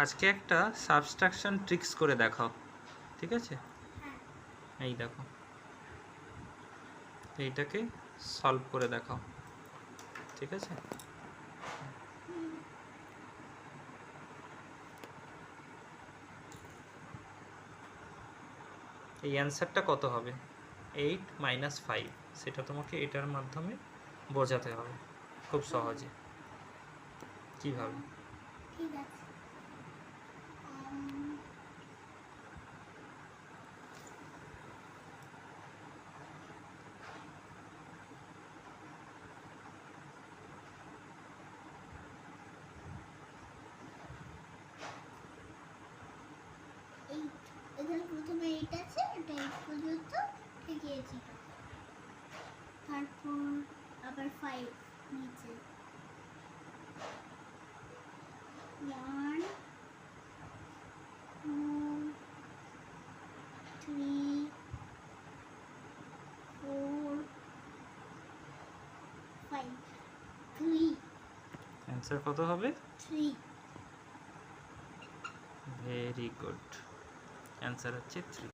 আজকে একটা subtraction tricks করে দেখাও, ঠিক আছে? এই দেখো, এইটাকে সলভ করে দেখাও, ঠিক আছে? এই অ্যান্সারটা কত হবে? 8 - 5, সেটা তোমাকে এটার মাধ্যমে বোঝাতে হবে খুব সহজে। কিভাবে? ঠিক আছে। এখানে প্রথমে 8 আছে, এটা 8 পর্যন্ত ঠেকিয়েছি, তারপর আবার 5 নিচে, 1 2 3 4 5 3 অ্যান্সার কত হবে? 3। ভেরি গুড, অ্যান্সার হচ্ছে 3।